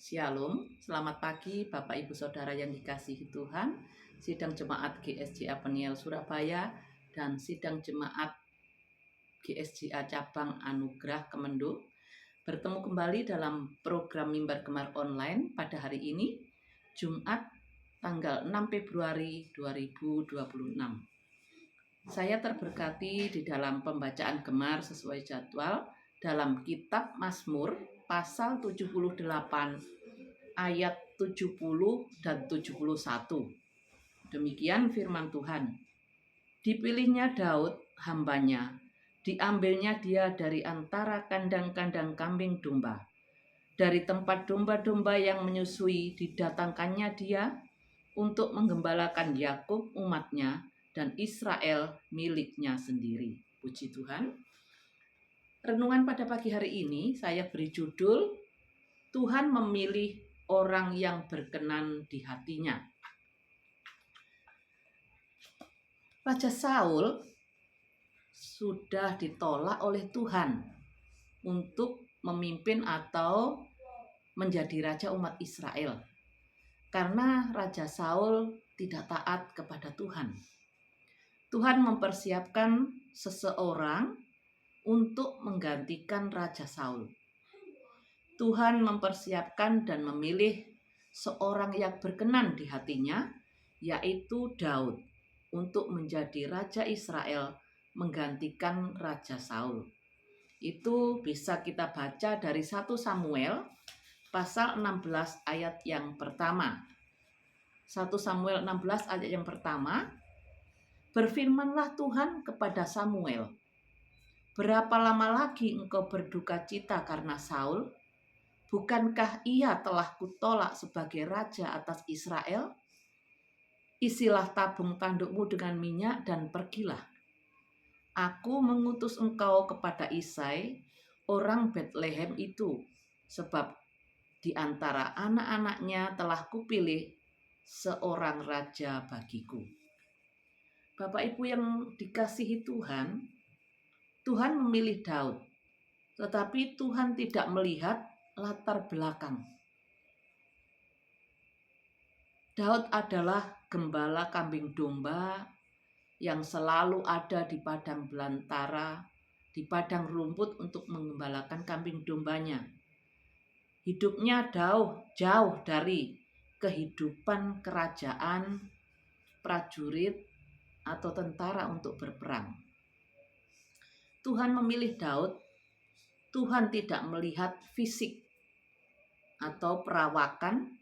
Shalom, selamat pagi Bapak Ibu Saudara yang dikasihi Tuhan. Sidang Jemaat GSJA Peniel Surabaya dan Sidang Jemaat GSJA Cabang Anugerah Kemendo bertemu kembali dalam program Mimbar Gemar Online pada hari ini, Jumat tanggal 6 Februari 2026. Saya terberkati di dalam pembacaan Gemar sesuai jadwal dalam kitab Mazmur pasal 78 ayat 70 dan 71. Demikian firman Tuhan. Dipilihnya Daud, hambanya, diambilnya dia dari antara kandang-kandang kambing domba. Dari tempat domba-domba yang menyusui didatangkannya dia untuk menggembalakan Yakub umatnya dan Israel miliknya sendiri. Puji Tuhan. Renungan pada pagi hari ini saya beri judul Tuhan memilih orang yang berkenan di hatinya. Raja Saul sudah ditolak oleh Tuhan untuk memimpin atau menjadi raja umat Israel. Karena Raja Saul tidak taat kepada Tuhan. Tuhan mempersiapkan seseorang untuk menggantikan Raja Saul. Tuhan mempersiapkan dan memilih seorang yang berkenan di hatinya, yaitu Daud, untuk menjadi Raja Israel menggantikan Raja Saul. Itu bisa kita baca dari 1 Samuel pasal 16 ayat yang pertama. 1 Samuel 16 ayat yang pertama, berfirmanlah Tuhan kepada Samuel, berapa lama lagi engkau berduka cita karena Saul? Bukankah ia telah kutolak sebagai raja atas Israel? Isilah tabung tandukmu dengan minyak dan pergilah. Aku mengutus engkau kepada Isai, orang Betlehem itu, sebab di antara anak-anaknya telah kupilih seorang raja bagiku. Bapak Ibu yang dikasihi Tuhan, Tuhan memilih Daud, tetapi Tuhan tidak melihat latar belakang. Daud adalah gembala kambing domba yang selalu ada di padang belantara, di padang rumput untuk menggembalakan kambing dombanya. Hidupnya jauh dari kehidupan kerajaan, prajurit, atau tentara untuk berperang. Tuhan memilih Daud. Tuhan tidak melihat fisik atau perawakan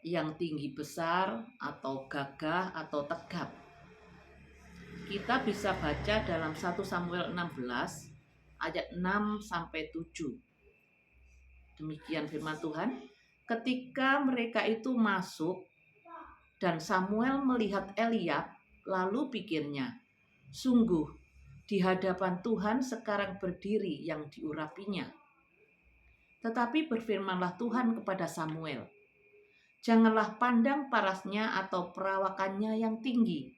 yang tinggi besar atau gagah atau tegap. Kita bisa baca dalam 1 Samuel 16 ayat 6 sampai 7. Demikian firman Tuhan. Ketika mereka itu masuk dan Samuel melihat Eliab, lalu pikirnya, sungguh di hadapan Tuhan sekarang berdiri yang diurapinya. Tetapi berfirmanlah Tuhan kepada Samuel, janganlah pandang parasnya atau perawakannya yang tinggi,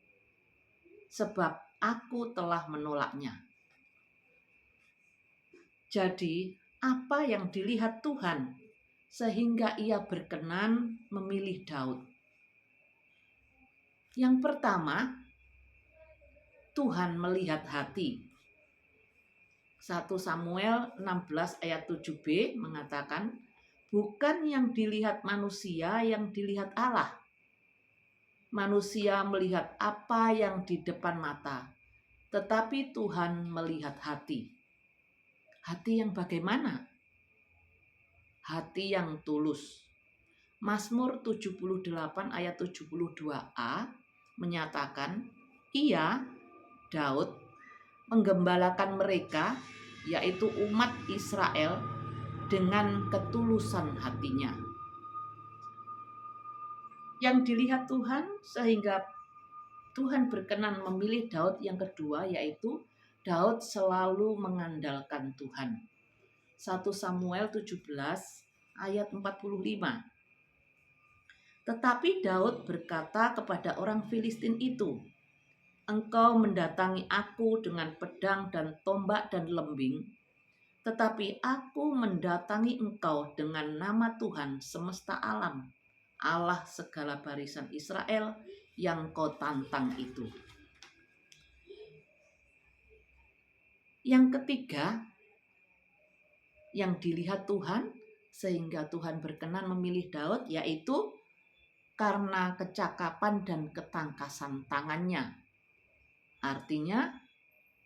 sebab aku telah menolaknya. Jadi, apa yang dilihat Tuhan sehingga ia berkenan memilih Daud? Yang pertama, Tuhan melihat hati. 1 Samuel 16 ayat 7b mengatakan, bukan yang dilihat manusia yang dilihat Allah. Manusia melihat apa yang di depan mata, tetapi Tuhan melihat hati. Hati yang bagaimana? Hati yang tulus. Mazmur 78 ayat 72a menyatakan, ia, Daud, menggembalakan mereka, yaitu umat Israel, dengan ketulusan hatinya. Yang dilihat Tuhan sehingga Tuhan berkenan memilih Daud yang kedua, yaitu Daud selalu mengandalkan Tuhan. 1 Samuel 17 ayat 45. Tetapi Daud berkata kepada orang Filistin itu, engkau mendatangi aku dengan pedang dan tombak dan lembing, Tetapi aku mendatangi engkau dengan nama Tuhan semesta alam, Allah segala barisan Israel yang kau tantang itu. Yang ketiga, yang dilihat Tuhan sehingga Tuhan berkenan memilih Daud, yaitu karena kecakapan dan ketangkasan tangannya. Artinya,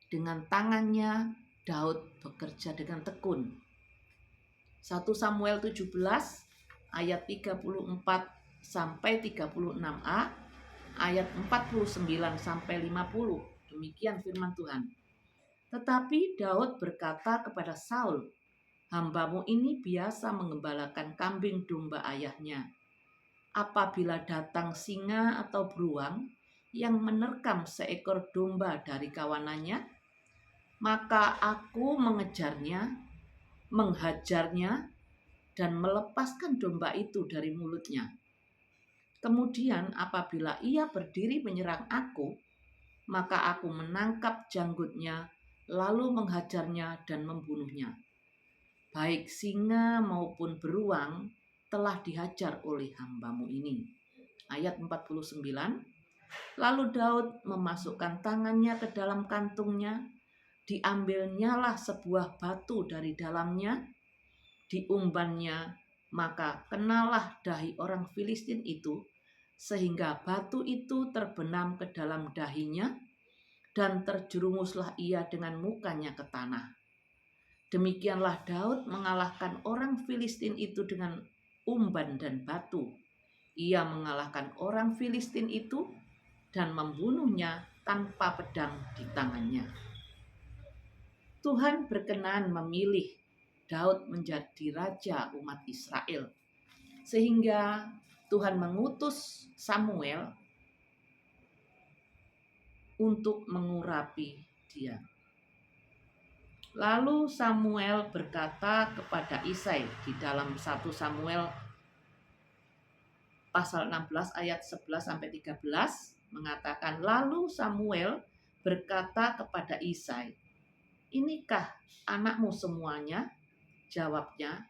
dengan tangannya Daud bekerja dengan tekun. 1 Samuel 17 ayat 34 sampai 36a, ayat 49 sampai 50. Demikian firman Tuhan. Tetapi Daud berkata kepada Saul, "Hambamu ini biasa mengembalakan kambing domba ayahnya. Apabila datang singa atau beruang yang menerkam seekor domba dari kawanannya, maka aku mengejarnya, menghajarnya, dan melepaskan domba itu dari mulutnya. Kemudian apabila ia berdiri menyerang aku, maka aku menangkap janggutnya, lalu menghajarnya dan membunuhnya. Baik singa maupun beruang telah dihajar oleh hambamu ini." Ayat 49. Lalu Daud memasukkan tangannya ke dalam kantungnya, diambilnyalah sebuah batu dari dalamnya, diumbannya, maka kenalah dahi orang Filistin itu, sehingga batu itu terbenam ke dalam dahinya, dan terjerumuslah ia dengan mukanya ke tanah. Demikianlah Daud mengalahkan orang Filistin itu dengan umban dan batu. Ia mengalahkan orang Filistin itu dan membunuhnya tanpa pedang di tangannya. Tuhan berkenan memilih Daud menjadi raja umat Israel, sehingga Tuhan mengutus Samuel untuk mengurapi dia. Lalu Samuel berkata kepada Isai di dalam 1 Samuel pasal 16 ayat 11 sampai 13 mengatakan, lalu Samuel berkata kepada Isai, "Inikah anakmu semuanya?" Jawabnya,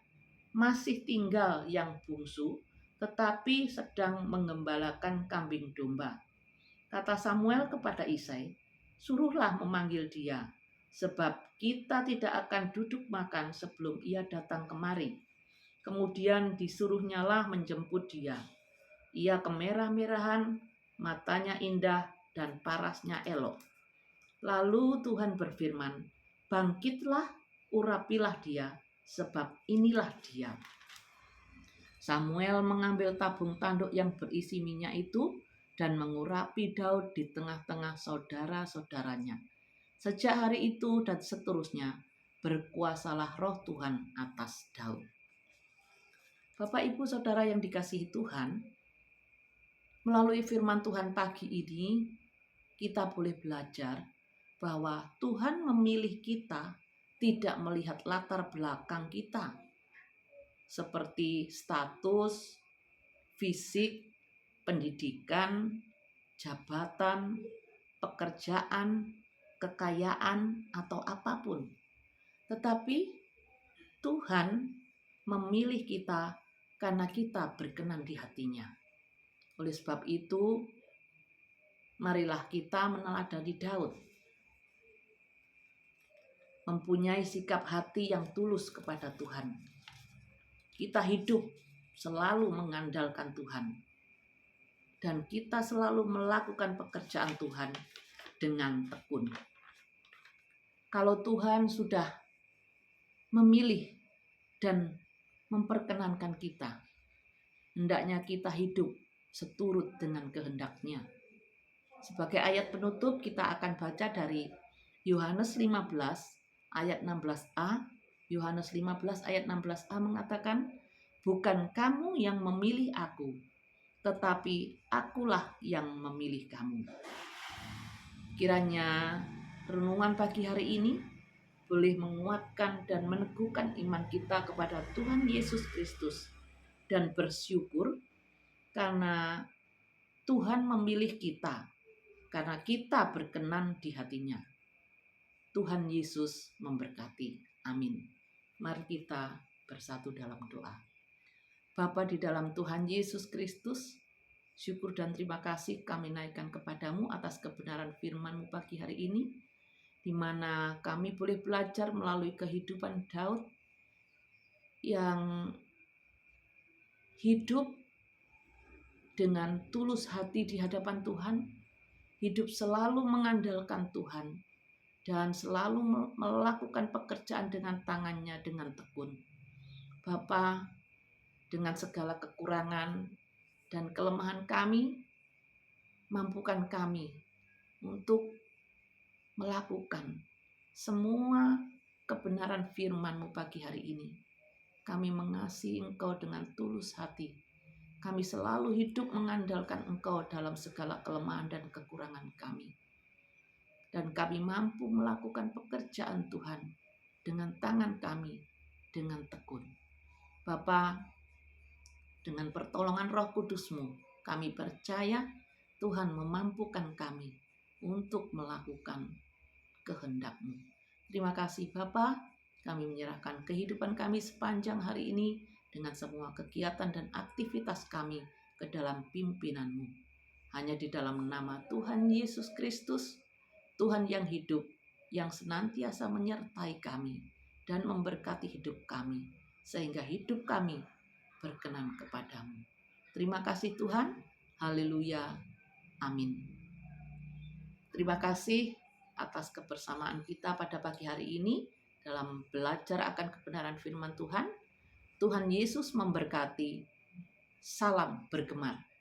"Masih tinggal yang bungsu, tetapi sedang mengembalakan kambing domba." Kata Samuel kepada Isai, "Suruhlah memanggil dia, sebab kita tidak akan duduk makan sebelum ia datang kemari." Kemudian disuruhnyalah menjemput dia. Ia kemerah-merahan, matanya indah, dan parasnya elok. Lalu Tuhan berfirman, "Bangkitlah, urapilah dia, sebab inilah dia." Samuel mengambil tabung tanduk yang berisi minyak itu dan mengurapi Daud di tengah-tengah saudara-saudaranya. Sejak hari itu dan seterusnya, berkuasalah roh Tuhan atas Daud. Bapak, Ibu, Saudara yang dikasihi Tuhan, melalui firman Tuhan pagi ini, kita boleh belajar bahwa Tuhan memilih kita tidak melihat latar belakang kita, seperti status, fisik, pendidikan, jabatan, pekerjaan, kekayaan, atau apapun. Tetapi Tuhan memilih kita karena kita berkenan di hatinya. Oleh sebab itu, marilah kita meneladani Daud, mempunyai sikap hati yang tulus kepada Tuhan. Kita hidup selalu mengandalkan Tuhan, dan kita selalu melakukan pekerjaan Tuhan dengan tekun. Kalau Tuhan sudah memilih dan memperkenankan kita, hendaknya kita hidup seturut dengan kehendak-Nya. Sebagai ayat penutup, kita akan baca dari Yohanes 15 ayat 16a. Yohanes 15 ayat 16a mengatakan, "Bukan kamu yang memilih aku, tetapi akulah yang memilih kamu." Kiranya renungan pagi hari ini boleh menguatkan dan meneguhkan iman kita kepada Tuhan Yesus Kristus, dan bersyukur karena Tuhan memilih kita, karena kita berkenan di hatinya. Tuhan Yesus memberkati. Amin. Mari kita bersatu dalam doa. Bapa di dalam Tuhan Yesus Kristus, syukur dan terima kasih kami naikkan kepadamu atas kebenaran firman-Mu pagi hari ini, di mana kami boleh belajar melalui kehidupan Daud yang hidup dengan tulus hati di hadapan Tuhan, hidup selalu mengandalkan Tuhan, dan selalu melakukan pekerjaan dengan tangannya dengan tekun. Bapa, dengan segala kekurangan dan kelemahan kami, mampukan kami untuk melakukan semua kebenaran firman-Mu pagi hari ini. Kami mengasihi Engkau dengan tulus hati. Kami selalu hidup mengandalkan Engkau dalam segala kelemahan dan kekurangan kami. Dan kami mampu melakukan pekerjaan Tuhan dengan tangan kami, dengan tekun. Bapa, dengan pertolongan Roh Kudus-Mu, kami percaya Tuhan memampukan kami untuk melakukan kehendak-Mu. Terima kasih Bapa, kami menyerahkan kehidupan kami sepanjang hari ini dengan semua kegiatan dan aktivitas kami ke dalam pimpinan-Mu. Hanya di dalam nama Tuhan Yesus Kristus, Tuhan yang hidup, yang senantiasa menyertai kami dan memberkati hidup kami, sehingga hidup kami berkenan kepadamu. Terima kasih Tuhan. Haleluya. Amin. Terima kasih atas kebersamaan kita pada pagi hari ini dalam belajar akan kebenaran firman Tuhan. Tuhan Yesus memberkati. Salam bergemar.